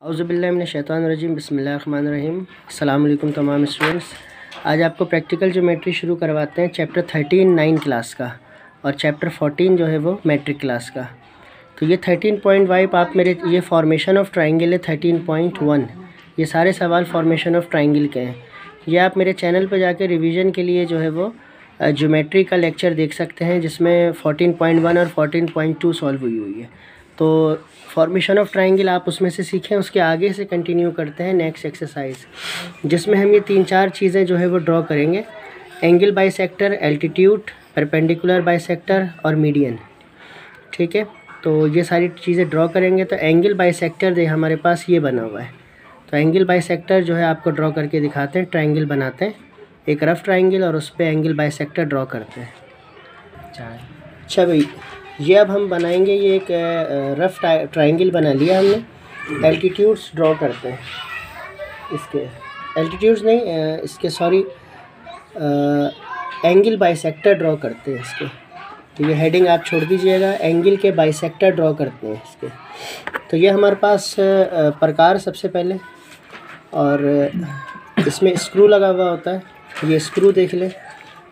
औज़ुबिल्लाहिमिनश्शैतानिर्रजीम बिस्मिल्लाहिर्रहमानिर्रहीम। अस्सलाम वालेकुम तमाम स्टूडेंट्स। आज आपको प्रैक्टिकल ज्योमेट्री शुरू करवाते हैं चैप्टर 13 9 क्लास का, और चैप्टर 14 जो है वो मैट्रिक क्लास का। तो ये 13.5 आप मेरे ये फॉर्मेशन ऑफ ट्राइंगल है 13.1। ये सारे सवाल फॉर्मेशन ऑफ ट्राइंगल के हैं। ये आप मेरे चैनल पर जाकर रिवीजन के लिए जो है वो ज्योमेट्री का लेक्चर देख सकते हैं, जिसमें 14.1 और 14.2 सॉल्व हुई है। तो फॉर्मेशन ऑफ ट्राइंगल आप उसमें से सीखें, उसके आगे से कंटिन्यू करते हैं नेक्स्ट एक्सरसाइज, जिसमें हम ये 3-4 चीज़ें जो है वो ड्रॉ करेंगे। Angle bisector, altitude, perpendicular bisector और मीडियन। ठीक है, तो ये सारी चीज़ें ड्रॉ करेंगे। तो एंगल बाइसेक्टर दे हमारे पास ये बना हुआ है। तो एंगल बाइसेक्टर जो है आपको ड्रॉ करके दिखाते हैं। ट्राइंगल बनाते हैं, एक रफ़ ट्राइंगल, और उस पर एंगल बाइसेक्टर ड्रॉ करते हैं। अच्छा भाई, ये अब हम बनाएंगे। ये एक रफ़ ट्राइंगल बना लिया हमने। एल्टीट्यूड्स ड्रॉ करते हैं इसके, एल्टीट्यूड्स नहीं इसके, सॉरी, एंगल बाइसेक्टर ड्रॉ करते हैं इसके। तो ये हेडिंग आप छोड़ दीजिएगा, एंगल के बाइसेक्टर ड्रॉ करते हैं इसके। तो ये हमारे पास प्रकार सबसे पहले, और इसमें स्क्रू लगा हुआ होता है। ये स्क्रू देख लें,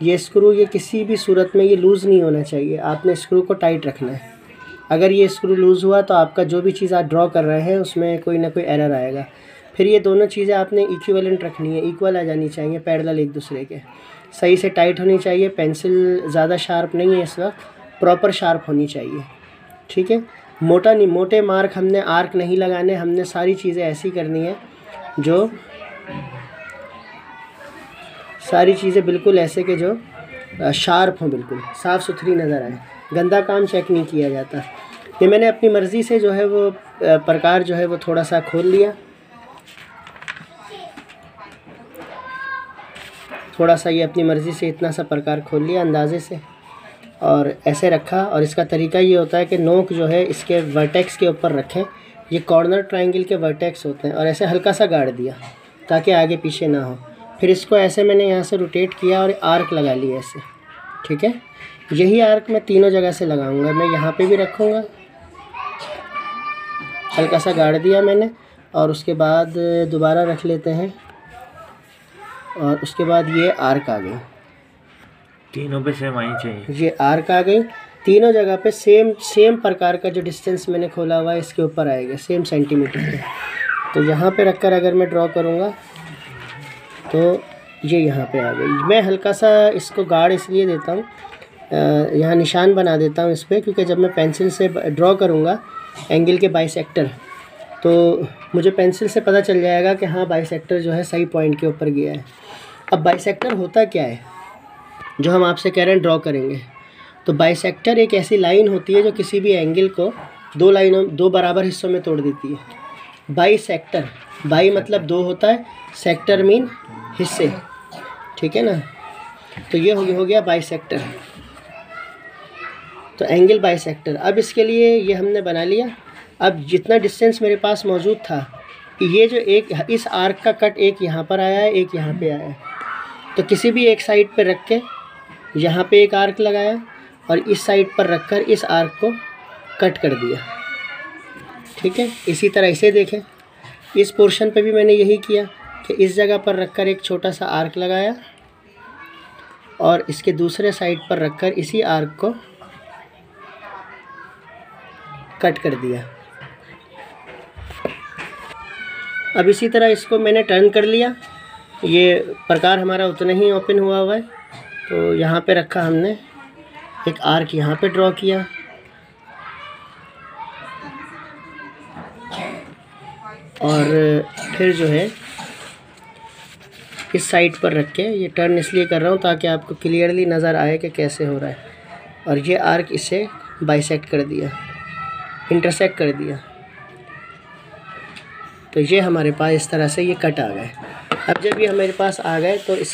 ये स्क्रू ये किसी भी सूरत में ये लूज़ नहीं होना चाहिए। आपने स्क्रू को टाइट रखना है। अगर ये स्क्रू लूज़ हुआ तो आपका जो भी चीज़ आप ड्रॉ कर रहे हैं उसमें कोई ना कोई एरर आएगा। फिर ये दोनों चीज़ें आपने इक्विवेलेंट रखनी है, इक्वल आ जानी चाहिए, पैरेलल एक दूसरे के, सही से टाइट होनी चाहिए। पेंसिल ज़्यादा शार्प नहीं है इस वक्त, प्रॉपर शार्प होनी चाहिए। ठीक है, मोटा नहीं, मोटे मार्क हमने आर्क नहीं लगाने, हमने सारी चीज़ें ऐसी करनी है जो सारी चीज़ें बिल्कुल ऐसे के जो शार्प हों, बिल्कुल साफ़ सुथरी नज़र आए। गंदा काम चेक नहीं किया जाता। ये मैंने अपनी मर्ज़ी से जो है वो प्रकार जो है वो थोड़ा सा खोल लिया, थोड़ा सा ये अपनी मर्ज़ी से इतना सा प्रकार खोल लिया अंदाज़े से, और ऐसे रखा। और इसका तरीका ये होता है कि नोक जो है इसके वर्टेक्स के ऊपर रखें। ये कॉर्नर ट्राइंगल के वर्टेक्स होते हैं, और ऐसे हल्का सा गाड़ दिया ताकि आगे पीछे ना हो। फिर इसको ऐसे मैंने यहाँ से रोटेट किया और आर्क लगा लिया ऐसे। ठीक है, यही आर्क मैं तीनों जगह से लगाऊंगा। मैं यहाँ पे भी रखूँगा, हल्का सा गाड़ दिया मैंने, और उसके बाद दोबारा रख लेते हैं, और उसके बाद ये आर्क आ गई। तीनों पे सेम आनी चाहिए। ये आर्क आ गई, तीनों जगह पे सेम प्रकार का जो डिस्टेंस मैंने खोला हुआ है इसके ऊपर आएगा, सेम सेंटीमीटर पे। तो यहाँ पे रखकर अगर मैं ड्रॉ करूँगा तो ये यहाँ पे आ गई। मैं हल्का सा इसको गाढ़ इसलिए देता हूँ, यहाँ निशान बना देता हूँ इस पर, क्योंकि जब मैं पेंसिल से ड्रॉ करूँगा एंगल के बाइसेक्टर, तो मुझे पेंसिल से पता चल जाएगा कि हाँ बाइसेक्टर जो है सही पॉइंट के ऊपर गया है। अब बाइसेक्टर होता क्या है जो हम आपसे कह रहे हैं ड्रॉ करेंगे। तो बाइसेक्टर एक ऐसी लाइन होती है जो किसी भी एंगल को दो बराबर हिस्सों में तोड़ देती है। बाइसेक्टर, बाई मतलब दो होता है, सेक्टर मीन हिस्से। ठीक है ना, तो ये हो गया बाइसेक्टर। तो एंगल बाइसेक्टर। अब इसके लिए ये हमने बना लिया। अब जितना डिस्टेंस मेरे पास मौजूद था, ये जो एक इस आर्क का कट एक यहाँ पर आया है, एक यहाँ पे आया है, तो किसी भी एक साइड पर रख के यहाँ पे एक आर्क लगाया, और इस साइड पर रखकर इस आर्क को कट कर दिया। ठीक है, इसी तरह इसे देखें, इस पोर्शन पे भी मैंने यही किया कि इस जगह पर रखकर एक छोटा सा आर्क लगाया, और इसके दूसरे साइड पर रखकर इसी आर्क को कट कर दिया। अब इसी तरह इसको मैंने टर्न कर लिया। ये प्रकार हमारा उतना ही ओपन हुआ है। तो यहाँ पे रखा हमने एक आर्क, यहाँ पे ड्रॉ किया, और फिर जो है इस साइड पर रख के ये टर्न इसलिए कर रहा हूँ ताकि आपको क्लियरली नज़र आए कि कैसे हो रहा है। और ये आर्क इसे बाइसेक्ट कर दिया, इंटरसेक्ट कर दिया। तो ये हमारे पास इस तरह से ये कट आ गए। अब जब ये हमारे पास आ गए तो इस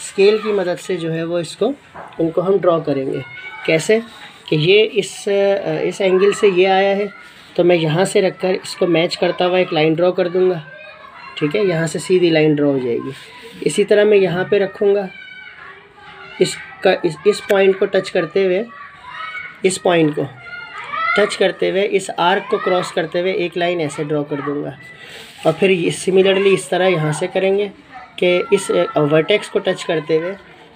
स्केल की मदद से जो है वो इनको हम ड्रॉ करेंगे। कैसे कि ये इस एंगल से ये आया है, तो मैं यहाँ से रखकर इसको मैच करता हुआ एक लाइन ड्रॉ कर दूँगा। ठीक है, यहाँ से सीधी लाइन ड्रॉ हो जाएगी। इसी तरह मैं यहाँ पे रखूँगा, इस पॉइंट को टच करते हुए इस पॉइंट को टच करते हुए इस आर्क को क्रॉस करते हुए एक लाइन ऐसे ड्रॉ कर दूंगा। और फिर सिमिलरली इस तरह यहाँ से करेंगे कि इस वर्टेक्स को टच करते हुए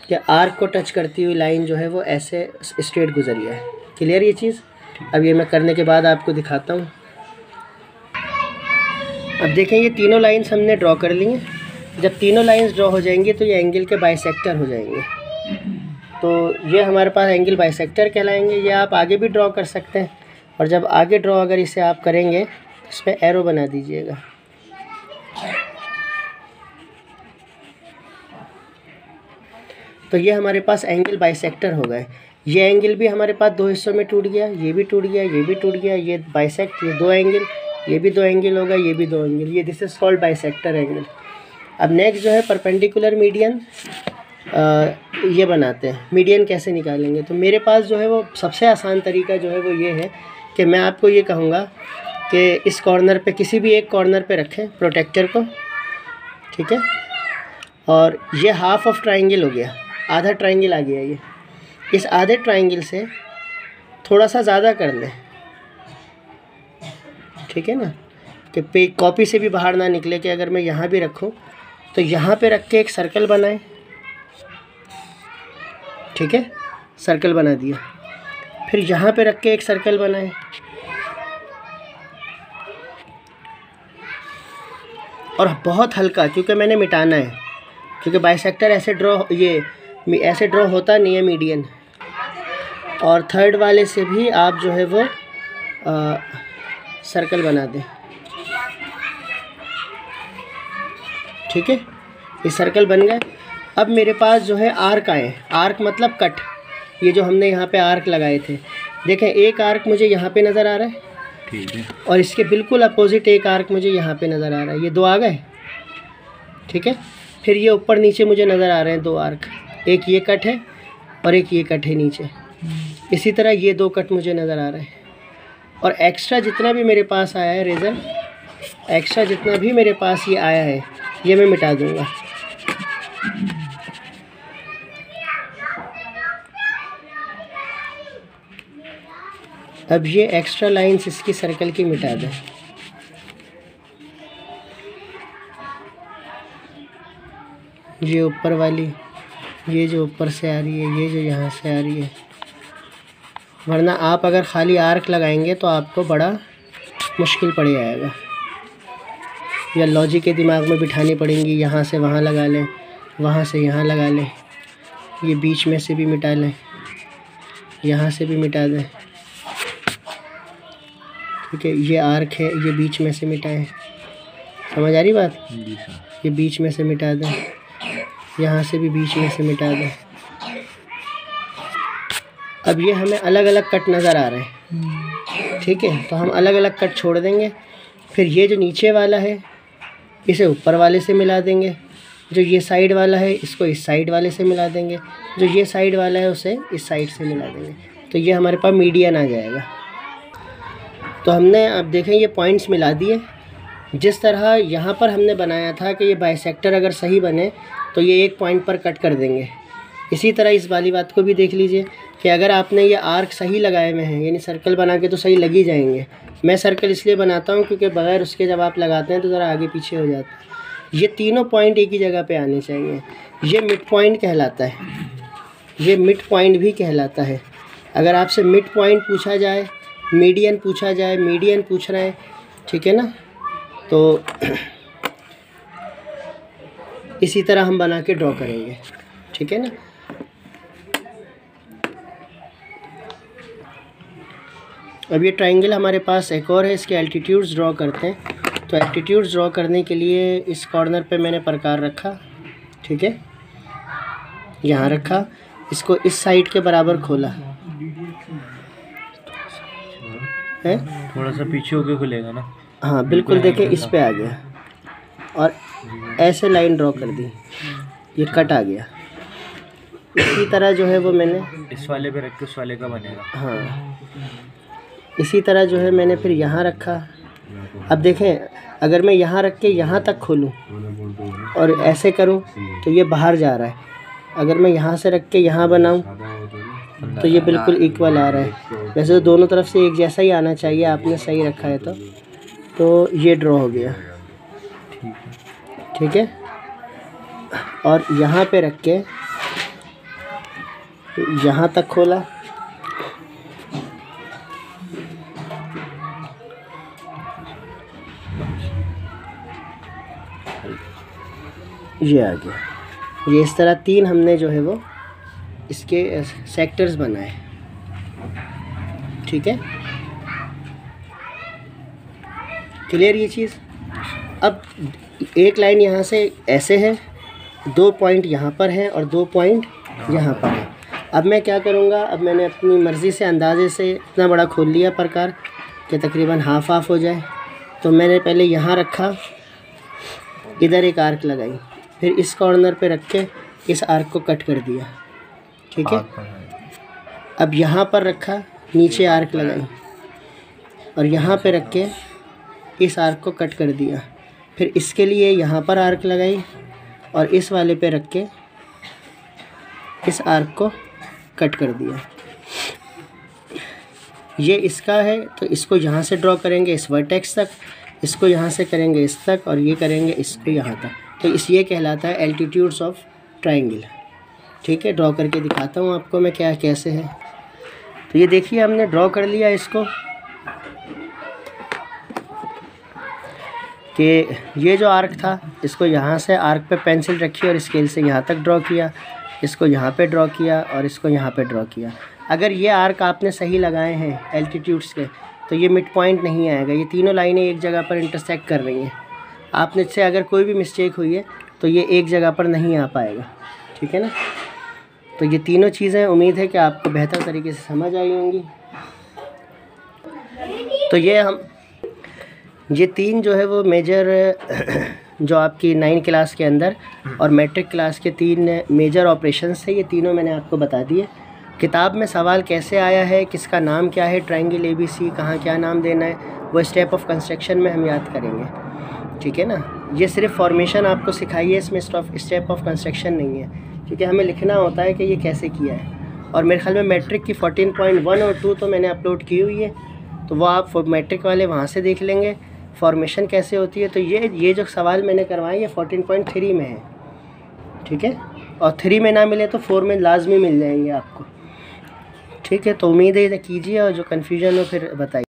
कि आर्क को टच करती हुई लाइन जो है वो ऐसे स्ट्रेट गुजरी है। क्लियर ये चीज़? अब ये मैं करने के बाद आपको दिखाता हूँ। अब देखें ये तीनों लाइंस हमने ड्रॉ कर ली हैं। जब तीनों लाइंस ड्रॉ हो जाएंगी तो ये एंगल के बाइसेक्टर हो जाएंगे। तो ये हमारे पास एंगल बाइसेक्टर कहलाएंगे। ये आप आगे भी ड्रॉ कर सकते हैं, और जब आगे ड्रॉ अगर इसे आप करेंगे तो इस पर एरो बना दीजिएगा। तो ये हमारे पास एंगल बाइसेक्टर हो गए। ये एंगल भी हमारे पास दो हिस्सों में टूट गया, ये भी टूट गया, ये भी टूट गया, ये बाइसेक्ट, ये दो एंगल, ये भी दो एंगल होगा, ये भी दो एंगल, ये this is called bisector angle. अब नेक्स्ट जो है परपेंडिकुलर मीडियन, ये बनाते हैं। मीडियन कैसे निकालेंगे? तो मेरे पास जो है वो सबसे आसान तरीका जो है वो ये है कि मैं आपको ये कहूँगा कि इस कॉर्नर पे किसी भी एक कॉर्नर पे रखें प्रोटेक्टर को, ठीक है। और ये हाफ ऑफ ट्राइंगल हो गया, आधा ट्राइंगल आ गया। ये इस आधे ट्राइंगल से थोड़ा सा ज़्यादा कर लें, ठीक है ना, कि कॉपी से भी बाहर ना निकले। कि अगर मैं यहाँ भी रखूँ तो यहाँ पे रख के एक सर्कल बनाएं, ठीक है, सर्कल बना दिया। फिर यहाँ पे रख के एक सर्कल बनाएं, और बहुत हल्का, क्योंकि मैंने मिटाना है, क्योंकि बाइसेक्टर ऐसे ड्रॉ होता नहीं है मीडियन। और थर्ड वाले से भी आप जो है वो सर्कल बना दें, ठीक है। ये सर्कल बन गए। अब मेरे पास जो है आर्क आए, आर्क मतलब कट। ये जो हमने यहाँ पे आर्क लगाए थे, देखें एक आर्क मुझे यहाँ पे नज़र आ रहा है, ठीक है, और इसके बिल्कुल अपोजिट एक आर्क मुझे यहाँ पे नज़र आ रहा है। ये दो आ गए, ठीक है। फिर ये ऊपर नीचे मुझे नज़र आ रहे हैं दो आर्क, एक ये कट है और एक ये कट है नीचे। इसी तरह ये दो कट मुझे नज़र आ रहे हैं। और एक्स्ट्रा जितना भी मेरे पास आया है रेज़र, एक्स्ट्रा जितना भी मेरे पास ये आया है, ये मैं मिटा दूँगा। अब ये एक्स्ट्रा लाइंस इसकी सर्कल की मिटा दें। ये ऊपर वाली, ये जो ऊपर से आ रही है, ये जो यहाँ से आ रही है। वरना आप अगर ख़ाली आर्क लगाएंगे तो आपको बड़ा मुश्किल पड़ जाएगा, या लॉजिक के दिमाग में बिठानी पड़ेंगी। यहाँ से वहाँ लगा लें, वहाँ से यहाँ लगा लें, ये बीच में से भी मिटा लें, यहाँ से भी मिटा दें, ठीक है। ये आर्क है, ये बीच में से मिटाएं। समझ आ रही बात? ये बीच में से मिटा दें, यहाँ से भी बीच में से मिटा दें। अब ये हमें अलग अलग कट नज़र आ रहे हैं, ठीक है। तो हम अलग अलग कट छोड़ देंगे। फिर ये जो नीचे वाला है इसे ऊपर वाले से मिला देंगे, जो ये साइड वाला है इसको इस साइड वाले से मिला देंगे, जो ये साइड वाला है उसे इस साइड से मिला देंगे। तो ये हमारे पास मीडियन आ जाएगा। तो हमने अब देखें ये पॉइंट्स मिला दिए। जिस तरह यहाँ पर हमने बनाया था कि ये बाइसेक्टर अगर सही बने तो ये एक पॉइंट पर कट कर देंगे, इसी तरह इस वाली बात को भी देख लीजिए कि अगर आपने ये आर्क सही लगाए हुए हैं, यानी सर्कल बना के, तो सही लग ही जाएंगे। मैं सर्कल इसलिए बनाता हूँ क्योंकि बगैर उसके जब आप लगाते हैं तो ज़रा आगे पीछे हो जाता है। ये तीनों पॉइंट एक ही जगह पे आने चाहिए। ये मिड पॉइंट कहलाता है, ये मिड पॉइंट भी कहलाता है। अगर आपसे मिड पॉइंट पूछा जाए, मीडियन पूछा जाए, मीडियन पूछ रहे हैं, ठीक है ना, तो इसी तरह हम बना के ड्रॉ करेंगे, ठीक है ना। अब ये ट्रायंगल हमारे पास एक और है, इसके एल्टीट्यूड्स ड्रॉ करते हैं। तो एल्टीट्यूड्स ड्रॉ करने के लिए इस कॉर्नर पे मैंने प्रकार रखा, ठीक है, यहाँ रखा, इसको इस साइड के बराबर खोला है, थोड़ा सा पीछे होके खुलेगा ना। हाँ बिल्कुल, देखें इस पे आ गया और ऐसे लाइन ड्रॉ कर दी, ये कट आ गया। इसी तरह जो है वो मैंने इस वाले पे रख के उस वाले का बनेगा। हाँ, इसी तरह जो है मैंने फिर यहाँ रखा। अब देखें अगर मैं यहाँ रख के यहाँ तक खोलूँ और ऐसे करूँ तो ये बाहर जा रहा है। अगर मैं यहाँ से रख के यहाँ बनाऊँ तो ये बिल्कुल इक्वल आ रहा है। वैसे तो दोनों तरफ से एक जैसा ही आना चाहिए, आपने सही रखा है तो ये ड्रॉ हो गया। ठीक है, और यहाँ पे रख के यहाँ तक खोला, ये आ गया। ये इस तरह 3 हमने जो है वो इसके सेक्टर्स बनाए। ठीक है, क्लियर ये चीज़। अब एक लाइन यहाँ से ऐसे है, 2 पॉइंट यहाँ पर हैं और 2 पॉइंट यहाँ पर हैं। अब मैं क्या करूँगा, अब मैंने अपनी मर्ज़ी से अंदाजे से इतना बड़ा खोल लिया प्रकार कि तकरीबन हाफ हो जाए। तो मैंने पहले यहाँ रखा, इधर एक आर्क लगाई, फिर इस कॉर्नर पे रख के इस आर्क को कट कर दिया। ठीक है, अब यहाँ पर रखा, नीचे आर्क लगाई और यहाँ पे रख के इस आर्क को कट कर दिया। फिर इसके लिए यहाँ पर आर्क लगाई और इस वाले पे रख के इस आर्क को कट कर दिया। ये इसका है, तो इसको यहाँ से ड्रॉ करेंगे इस वर्टेक्स तक, इसको यहाँ से करेंगे इस तक और ये करेंगे इस पे यहाँ तक। तो ये कहलाता है एल्टीट्यूड्स ऑफ ट्रायंगल। ठीक है, ड्रॉ करके दिखाता हूँ आपको मैं क्या कैसे है। तो ये देखिए हमने ड्रॉ कर लिया इसको, कि ये जो आर्क था इसको यहाँ से आर्क पे पेंसिल रखी और स्केल से यहाँ तक ड्रॉ किया, इसको यहाँ पे ड्रॉ किया और इसको यहाँ पे ड्रॉ किया। अगर ये आर्क आपने सही लगाए हैं एल्टीट्यूड्स के तो ये मिड पॉइंट नहीं आएगा। ये तीनों लाइनें एक जगह पर इंटरसेक्ट कर रही हैं। आपने इससे अगर कोई भी मिस्टेक हुई है तो ये एक जगह पर नहीं आ पाएगा। ठीक है ना, तो ये तीनों चीज़ें उम्मीद है कि आपको बेहतर तरीके से समझ आई होंगी। तो ये 3 जो है वो मेजर जो आपकी 9 क्लास के अंदर और मैट्रिक क्लास के 3 मेजर ऑपरेशंस थे, ये तीनों मैंने आपको बता दिए। किताब में सवाल कैसे आया है, किसका नाम क्या है, ट्रायंगल ABC कहाँ क्या नाम देना है, वो स्टेप ऑफ कंस्ट्रक्शन में हम याद करेंगे। ठीक है ना, ये सिर्फ फॉर्मेशन आपको सिखाई है, इसमें स्टेप ऑफ कंस्ट्रक्शन नहीं है, क्योंकि हमें लिखना होता है कि ये कैसे किया है। और मेरे ख्याल में मैट्रिक की 14.1 और 2 तो मैंने अपलोड की हुई है, तो वो आप मैट्रिक वाले वहाँ से देख लेंगे फॉर्मेशन कैसे होती है। तो ये जो सवाल मैंने करवाए ये 14.3 में है। ठीक है, और 3 में ना मिले तो 4 में लाजमी मिल जाएंगे आपको। ठीक है, तो उम्मीद है कीजिए और जो कन्फ्यूजन हो फिर बताइए।